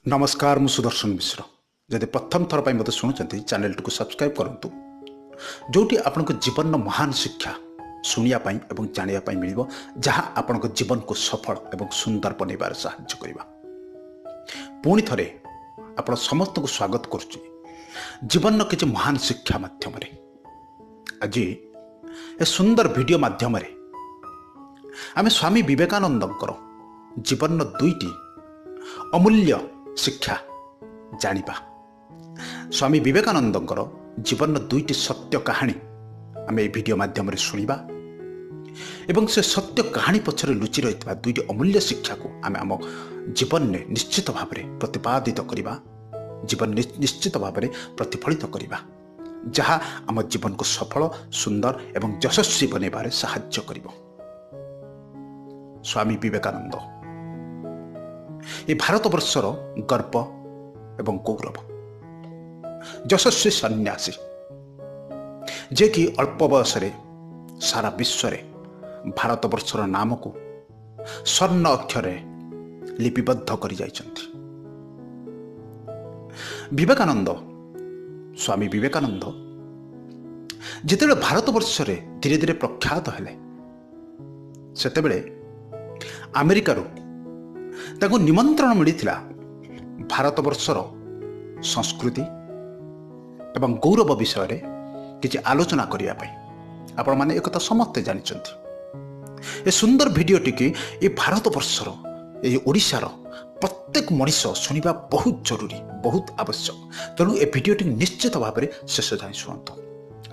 नमस्कार मु सुदर्शन मिश्र जदि प्रथम थर पर मत शुणुंट चैनल को सब्सक्राइब करूँ जोटी आपण जीवन महान शिक्षा शुणापी और जानापी मिल जहाँ आपण जीवन को सफल और सुंदर बनइबार साहाय्य करवा। पुणी थे आपण समस्त को स्वागत करुच्ची जीवन किसी महान शिक्षा माध्यम आज ए सुंदर वीडियो माध्यम आम स्वामी विवेकानंद जीवन दुईटी अमूल्य शिक्षा जानिबा। स्वामी विवेकानंद जीवन दुईटी सत्य कहानी आम ये वीडियो माध्यम शुणा एवं से सत्य कहानी पछरे लुचि रही दुईटी अमूल्य शिक्षा को आम आम जीवन में निश्चित भाव में प्रतिपादित करवा, जीवन निश्चित भाव में प्रतिफलित करवा, जहाँ आम जीवन को सफल सुंदर एवं यशस्वी बनइबार साहाय्य करिबो। स्वामी विवेकानंद ये भारतवर्षर गर्व एवं गौरव, यशस्वी सन्यासी जे कि अल्प बयस सारा विश्व भारतवर्षर नाम को स्वर्ण अक्षर लिपिबद्ध कर जाइछन्ति। विवेकानंद स्वामी विवेकानंद जिते भारतवर्ष धीरे धीरे प्रख्यात हेले सेतेबेले अमेरिकार ताको निमंत्रण मिलिथिला भारतवर्षर संस्कृति एवं गौरव विषय रे किछि आलोचना करिया पई। आपण माने एक समस्ते जानिछन्ति ए सुंदर वीडियो टिकी ए भारतवर्षर ए ओडिशार प्रत्येक मनीष शुणा बहुत जरूरी बहुत आवश्यक। तेणु ए वीडियो टी निश्चित भाव में शेष जाए शुणु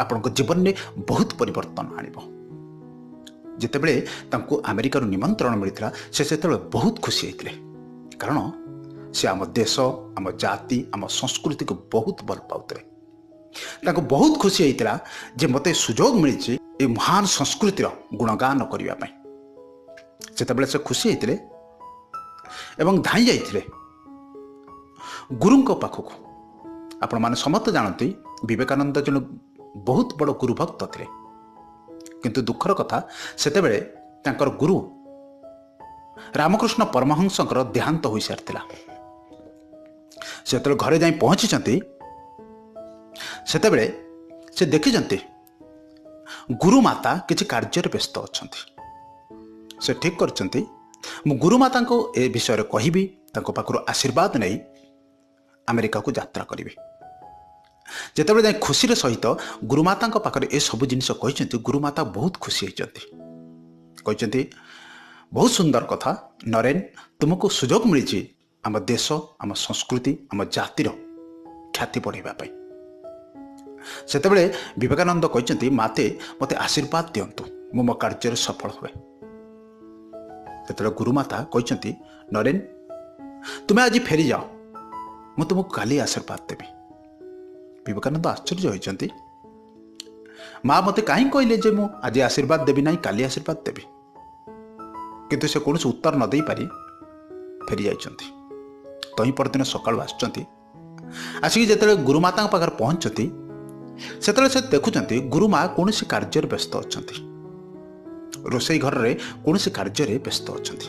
आपण जीवन में बहुत परिवर्तन आनिबो। जितेबले तांको अमेरिकार निमंत्रण मिलता से बहुत खुशी होते कारण से आम देश आम जाति आम संस्कृति को बहुत भल पाते। तांको बहुत खुशी होता जे मते सुजोग मिली ये महान संस्कृतिर गुणगान करने से से खुशी होते एवं धाई जाइए गुरु पाखक। आपण माने समस्त जानती विवेकानंद जन बहुत बड़ गुरु भक्त थे, किंतु दुखर कथा सेतेबेले तांकर गुरु रामकृष्ण परमहंसଙ୍କର देहांत हो सारी से घरे जाई पहुंची सेतेबेले से देखिजंती गुरुमाता किसी कार्य व्यस्त अच्छा। से ठीक करचंती मु गुरुमाता को ए विषय रे कहिबी, तांको पाखरु आशीर्वाद नहीं अमेरिका को यात्रा करी। जितेबाला जाए खुशी सहित गुरुमाता पाखे ए सब जिन कहते गुरुमाता बहुत खुशी होती बहुत सुंदर कथा नरेन तुमको सुजोग मिली आम देश आम संस्कृति आम जातिर ख्याति बढ़ाई। सेतेबेले विवेकानंद कहते माते मते आशीर्वाद दिंतु मु मो कार्य सफल हुए। सेतेबेले गुरुमाता कहते नरेन तुम्हें आज फेरी जाओ मु तुमको काली आशीर्वाद देवी। विवेकानंद आश्चर्य होती माँ मते कहीं कहले जे मु आज आशीर्वाद देवी ना काली आशीर्वाद देवी, किंतु से कौन उत्तर न दे पारी फेरी जाइछन्ति। तही परदिन सकाळु आसिक जेतेबेले गुरुमाता पाखर पहुंचती सेतेबेले से देखुचंती गुरुमा कौन कार्य व्यस्त अछंती, रोसई घर रे कौन कार्य व्यस्त अछंती।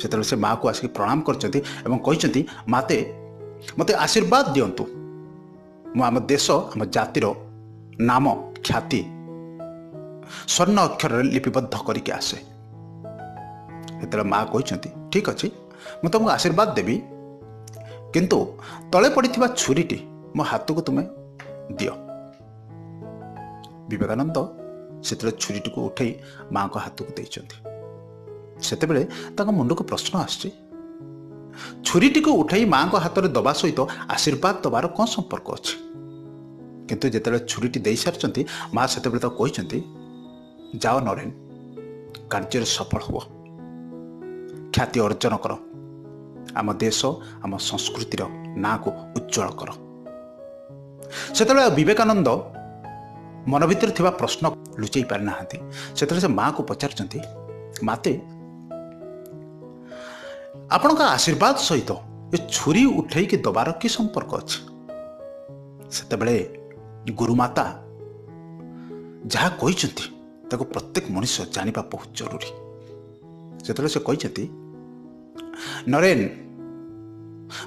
सेतेबेले से माँ को आसिक प्रणाम करचंती एवं कहचंती माते मते आशीर्वाद दियंतु मु आम देश आम जातिर नाम ख्याति स्वर्ण अक्षर लिपिबद्ध करके आसे। सेतेबेले माँ कहचंती ठीक अच्छे मु तुमको आशीर्वाद देवी, किंतु तले पड़िथिबा छुरीटी मो हाथ को तुम्हें दियो। विवेकानंद से छुरीटी को उठे माँ को हाथ को देइचंती। सेतेबेले तांको मुंड को प्रश्न आछी छुरीटी को उठाई माँ को हाथ में दबा सहित आशीर्वाद दबार कौन संपर्क अच्छे। किंतु जिते छुरीटी दे सारी माँ से तो कहते जाओ नरेन कार्य सफल हुआ, ख्याति अर्जन कर, आम देश आम संस्कृतिर ना को उज्जवल कर। से विवेकानंद मन भीतर थिबा प्रश्न लुचई पारि नाहांती। से माँ को पचारचंती माते आपण का आशीर्वाद सहित ये छुरी उठे कि दबार कि संपर्क अच्छे। सेतेबेले गुरुमाता जहाँ कहते प्रत्येक मनुष्य जानिबा बहुत जरूरी। से कहते नरेन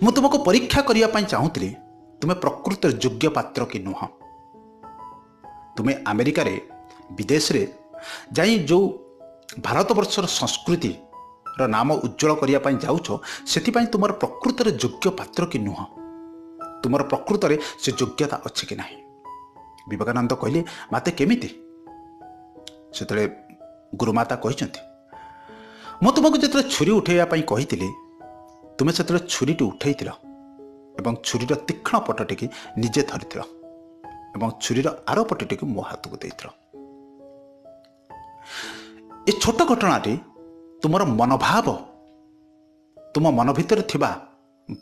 ମୁଁ ତୁମକୁ ପରୀକ୍ଷା କରିବା ପାଇଁ ଚାହୁଁଥିଲି ତୁମେ ପ୍ରକୃତରେ ଯୋଗ୍ୟ ପାତ୍ର କି ନୁହଁ। ତୁମେ ଆମେରିକାରେ ବିଦେଶରେ ଯାଇ ଯେଉଁ ଭାରତବର୍ଷର ସଂସ୍କୃତିର ନାମ ଉଜ୍ଜଳ କରିବା ପାଇଁ ଯାଉଛ, ସେଥିପାଇଁ ତୁମର ପ୍ରକୃତରେ ଯୋଗ୍ୟ ପାତ୍ର କି ନୁହଁ, ତୁମର ପ୍ରକୃତରେ ସେ ଯୋଗ୍ୟତା ଅଛି କି ନାହିଁ। ବିବେକାନନ୍ଦ କହିଲେ, ମାତେ କେମିତି? ସେତେବେଳେ ଗୁରୁମାତା କହିଛନ୍ତି, ମୁଁ ତୁମକୁ ଯେତେବେଳେ ଛୁରୀ ଉଠାଇବା ପାଇଁ କହିଥିଲି, ତୁମେ ସେତେବେଳେ ଛୁରୀଟି ଉଠାଇଥିଲ ଏବଂ ଛୁରୀର ତୀକ୍ଷ୍ଣ ପଟଟିକି ନିଜେ ଧରିଥିଲ ଏବଂ ଛୁରୀର ଆର ପଟଟିକୁ ମୋ ହାତକୁ ଦେଇଥିଲ। ଏ ଛୋଟ ଘଟଣାଟି ତୁମର ମନୋଭାବ, ତୁମ ମନ ଭିତରେ ଥିବା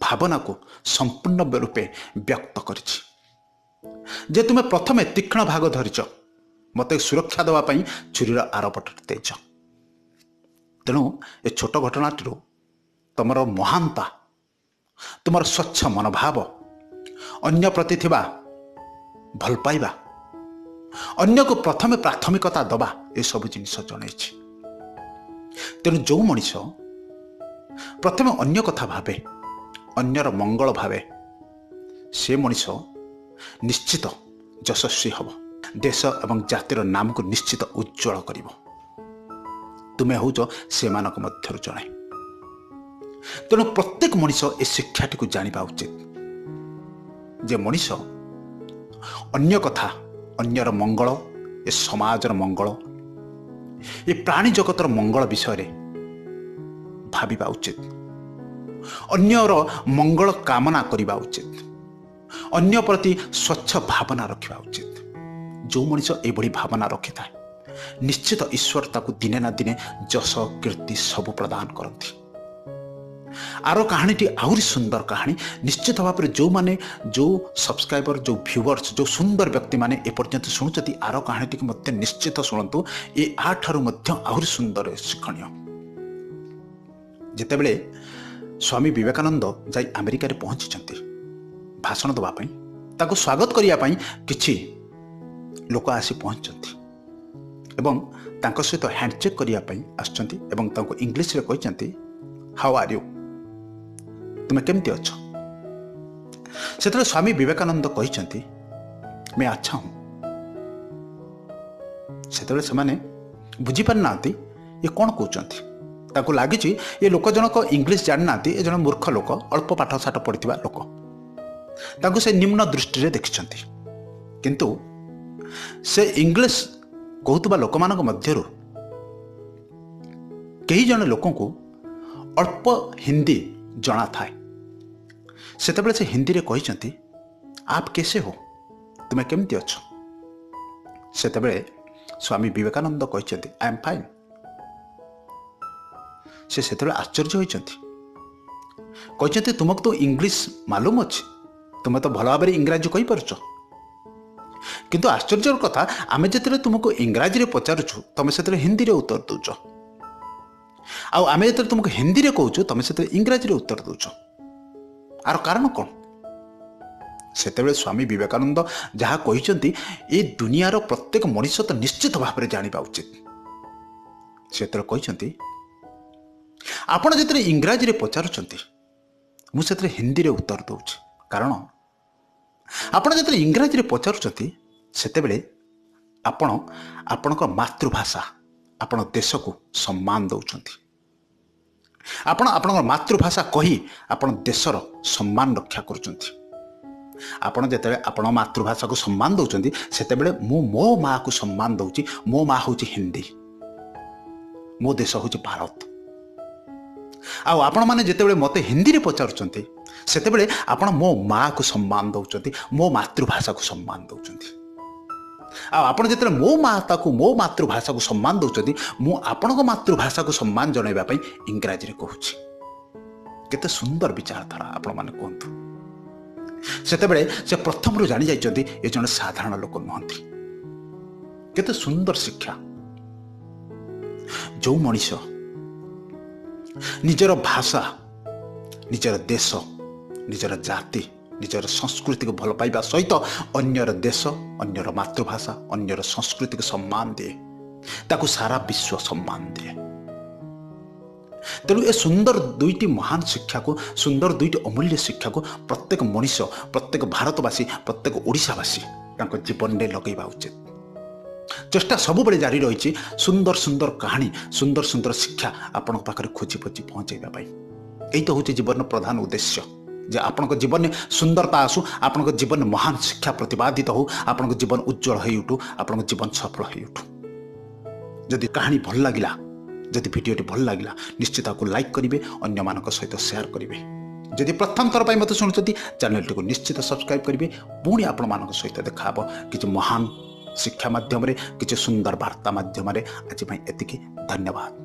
ଭାବନାକୁ ସମ୍ପୂର୍ଣ୍ଣ ରୂପେ ବ୍ୟକ୍ତ କରିଛି। ଯେ ତୁମେ ପ୍ରଥମେ ତୀକ୍ଷ୍ଣ ଭାଗ ଧରିଛ, ମୋତେ ସୁରକ୍ଷା ଦେବା ପାଇଁ ଛୁରୀର ଆର ପଟଟି ଦେଇଛ। ତେଣୁ ଏ ଛୋଟ ଘଟଣାଟିରୁ ତୁମର ମହାନତା, ତୁମର ସ୍ୱଚ୍ଛ ମନୋଭାବ, ଅନ୍ୟ ପ୍ରତି ଥିବା ଭଲ ପାଇବା, ଅନ୍ୟକୁ ପ୍ରଥମେ ପ୍ରାଥମିକତା ଦେବା, ଏସବୁ ଜିନିଷ ଜଣାଇଛି। ତେଣୁ ଯେଉଁ ମଣିଷ ପ୍ରଥମେ ଅନ୍ୟ କଥା ଭାବେ, ଅନ୍ୟର ମଙ୍ଗଳ ଭାବେ, ସେ ମଣିଷ ନିଶ୍ଚିତ ଯଶସ୍ୱୀ ହେବ, ଦେଶ ଏବଂ ଜାତିର ନାମକୁ ନିଶ୍ଚିତ ଉଜ୍ଜଳ କରିବ। ତୁମେ ହେଉଛ ସେମାନଙ୍କ ମଧ୍ୟରୁ ଜଣେ। ତେଣୁ ପ୍ରତ୍ୟେକ ମଣିଷ ଏ ଶିକ୍ଷାଟିକୁ ଜାଣିବା ଉଚିତ ଯେ ମଣିଷ ଅନ୍ୟ କଥା, ଅନ୍ୟର ମଙ୍ଗଳ, ଏ ସମାଜର ମଙ୍ଗଳ, ଏ ପ୍ରାଣୀ ଜଗତର ମଙ୍ଗଳ ବିଷୟରେ ଭାବିବା ଉଚିତ, ଅନ୍ୟର ମଙ୍ଗଳ କାମନା କରିବା ଉଚିତ, ଅନ୍ୟ ପ୍ରତି ସ୍ୱଚ୍ଛ ଭାବନା ରଖିବା ଉଚିତ। ଯେଉଁ ମଣିଷ ଏଭଳି ଭାବନା ରଖିଥାଏ, ନିଶ୍ଚିତ ଈଶ୍ୱର ତାକୁ ଦିନେ ନା ଦିନେ ଯଶ, କୀର୍ତ୍ତି ସବୁ ପ୍ରଦାନ କରନ୍ତି। ଆର କାହାଣୀଟି ଆହୁରି ସୁନ୍ଦର କାହାଣୀ। ନିଶ୍ଚିତ ଭାବରେ ଯେଉଁମାନେ, ଯେଉଁ ସବସ୍କ୍ରାଇବର, ଯେଉଁ ଭ୍ୟୁଅର୍ସ, ଯେଉଁ ସୁନ୍ଦର ବ୍ୟକ୍ତିମାନେ ଏପର୍ଯ୍ୟନ୍ତ ଶୁଣୁଛନ୍ତି, ଆର କାହାଣୀଟିକୁ ମଧ୍ୟ ନିଶ୍ଚିତ ଶୁଣନ୍ତୁ। ଏ ଆଠାରୁ ମଧ୍ୟ ଆହୁରି ସୁନ୍ଦର ଶିକ୍ଷଣୀୟ। ଯେତେବେଳେ ସ୍ୱାମୀ ବିବେକାନନ୍ଦ ଯାଇ ଆମେରିକାରେ ପହଞ୍ଚିଛନ୍ତି ଭାଷଣ ଦେବା ପାଇଁ, ତାଙ୍କୁ ସ୍ୱାଗତ କରିବା ପାଇଁ କିଛି ଲୋକ ଆସି ପହଞ୍ଚିଛନ୍ତି ଏବଂ ତାଙ୍କ ସହିତ ହ୍ୟାଣ୍ଡଚେକ୍ କରିବା ପାଇଁ ଆସିଛନ୍ତି ଏବଂ ତାଙ୍କୁ ଇଂଲିଶରେ କହିଛନ୍ତି, ହାଉ ଆର୍ ୟୁ, ତୁମେ କେମିତି ଅଛ? ସେତେବେଳେ ସ୍ୱାମୀ ବିବେକାନନ୍ଦ କହିଛନ୍ତି, ମେ ଆଚ୍ଛା ହୁଁ। ସେତେବେଳେ ସେମାନେ ବୁଝିପାରିନାହାନ୍ତି ଏ କ'ଣ କହୁଛନ୍ତି। ତାଙ୍କୁ ଲାଗିଛି ଏ ଲୋକ ଜଣକ ଇଂଲିଶ ଜାଣିନାହାନ୍ତି, ଏ ଜଣେ ମୂର୍ଖ ଲୋକ, ଅଳ୍ପ ପାଠଶାଠ ପଢ଼ିଥିବା ଲୋକ। ତାଙ୍କୁ ସେ ନିମ୍ନ ଦୃଷ୍ଟିରେ ଦେଖିଛନ୍ତି। କିନ୍ତୁ ସେ ଇଂଲିଶ କହୁଥିବା ଲୋକମାନଙ୍କ ମଧ୍ୟରୁ କେହି ଜଣେ ଲୋକଙ୍କୁ ଅଳ୍ପ ହିନ୍ଦୀ ଜଣାଥାଏ। ସେତେବେଳେ ସେ ହିନ୍ଦୀରେ କହିଛନ୍ତି, ଆପ କେସେ ହୋ, ତୁମେ କେମିତି ଅଛ? ସେତେବେଳେ ସ୍ୱାମୀ ବିବେକାନନ୍ଦ କହିଛନ୍ତି, ଆଇ ଏମ୍ ଫାଇନ୍। ସେ ସେତେବେଳେ ଆଶ୍ଚର୍ଯ୍ୟ ହୋଇଛନ୍ତି, କହିଛନ୍ତି, ତୁମକୁ ତ ଇଂଲିଶ ମାଲୁମ ଅଛି, ତୁମେ ତ ଭଲ ଭାବରେ ଇଂରାଜୀ କହିପାରୁଛ। କିନ୍ତୁ ଆଶ୍ଚର୍ଯ୍ୟର କଥା, ଆମେ ଯେତେବେଳେ ତୁମକୁ ଇଂରାଜୀରେ ପଚାରୁଛୁ, ତୁମେ ସେଥିରେ ହିନ୍ଦୀରେ ଉତ୍ତର ଦେଉଛ, ଆଉ ଆମେ ଯେତେବେଳେ ତୁମକୁ ହିନ୍ଦୀରେ କହୁଛୁ, ତୁମେ ସେଥିରେ ଇଂରାଜୀରେ ଉତ୍ତର ଦେଉଛ। ଆର କାରଣ କ'ଣ? ସେତେବେଳେ ସ୍ୱାମୀ ବିବେକାନନ୍ଦ ଯାହା କହିଛନ୍ତି, ଏ ଦୁନିଆର ପ୍ରତ୍ୟେକ ମଣିଷ ତ ନିଶ୍ଚିତ ଭାବରେ ଜାଣିବା ଉଚିତ। ସେତେବେଳେ କହିଛନ୍ତି, ଆପଣ ଯେତେବେଳେ ଇଂରାଜୀରେ ପଚାରୁଛନ୍ତି, ମୁଁ ସେଥିରେ ହିନ୍ଦୀରେ ଉତ୍ତର ଦେଉଛି। କାରଣ ଆପଣ ଯେତେବେଳେ ଇଂରାଜୀରେ ପଚାରୁଛନ୍ତି, ସେତେବେଳେ ଆପଣ ଆପଣଙ୍କ ମାତୃଭାଷା, ଆପଣ ଦେଶକୁ ସମ୍ମାନ ଦେଉଛନ୍ତି। ଆପଣ ଆପଣଙ୍କ ମାତୃଭାଷା କହି ଆପଣ ଦେଶର ସମ୍ମାନ ରକ୍ଷା କରୁଛନ୍ତି। ଆପଣ ଯେତେବେଳେ ଆପଣ ମାତୃଭାଷାକୁ ସମ୍ମାନ ଦେଉଛନ୍ତି, ସେତେବେଳେ ମୁଁ ମୋ ମାଆକୁ ସମ୍ମାନ ଦେଉଛି। ମୋ ମାଆ ହେଉଛି ହିନ୍ଦୀ, ମୋ ଦେଶ ହେଉଛି ଭାରତ। ଆଉ ଆପଣମାନେ ଯେତେବେଳେ ମୋତେ ହିନ୍ଦୀରେ ପଚାରୁଛନ୍ତି, ସେତେବେଳେ ଆପଣ ମୋ ମାଆକୁ ସମ୍ମାନ ଦେଉଛନ୍ତି, ମୋ ମାତୃଭାଷାକୁ ସମ୍ମାନ ଦେଉଛନ୍ତି। ଆଉ ଆପଣ ଯେତେବେଳେ ମୋ ମାତାକୁ, ମୋ ମାତୃଭାଷାକୁ ସମ୍ମାନ ଦେଉଛନ୍ତି, ମୁଁ ଆପଣଙ୍କ ମାତୃଭାଷାକୁ ସମ୍ମାନ ଜଣାଇବା ପାଇଁ ଇଂରାଜୀରେ କହୁଛି। କେତେ ସୁନ୍ଦର ବିଚାରଧାରା, ଆପଣମାନେ କୁହନ୍ତୁ। ସେତେବେଳେ ସେ ପ୍ରଥମରୁ ଜାଣି ଯାଇଛନ୍ତି ଏ ଜଣେ ସାଧାରଣ ଲୋକ ନୁହନ୍ତି। କେତେ ସୁନ୍ଦର ଶିକ୍ଷା। ଯେଉଁ ମଣିଷ ନିଜର ଭାଷା, ନିଜର ଦେଶ, ନିଜର ଜାତି, ନିଜର ସଂସ୍କୃତିକୁ ଭଲ ପାଇବା ସହିତ ଅନ୍ୟର ଦେଶ, ଅନ୍ୟର ମାତୃଭାଷା, ଅନ୍ୟର ସଂସ୍କୃତିକୁ ସମ୍ମାନ ଦିଏ, ତାକୁ ସାରା ବିଶ୍ୱ ସମ୍ମାନ ଦିଏ। तेणु ए सुंदर दुईटी महान शिक्षा को सुंदर दुईटी अमूल्य शिक्षा को प्रत्येक मनीष प्रत्येक भारतवासी प्रत्येक ओडिशावासी जीवन में लगेगा उचित। चेष्टा सब बेले जारी रही सुंदर सुंदर कहानी सुंदर सुंदर शिक्षा आपण पाखे खोजी खोजी पहुँचाइबा यही तो हूँ जीवन प्रधान उद्देश्य जे आपण जीवन में सुंदरता आसू आपण जीवन में महान शिक्षा प्रतिपादित हो आपण जीवन उज्जवल हो उठू आपण जीवन सफल हो उठू। जदि कहानी भल लगिला जदि भिडियोटी भल लगिला निश्चित आपको लाइक करेंगे अन्य मानक सहित शेयर करेंगे। जदि प्रथम थर पर मत शुणुंट चैनल को निश्चित सब्सक्राइब करेंगे। पुणी आपण मानक सहित देखा किसी महान शिक्षा माध्यम किसी सुंदर वार्ता माध्यम आज एतिकी धन्यवाद।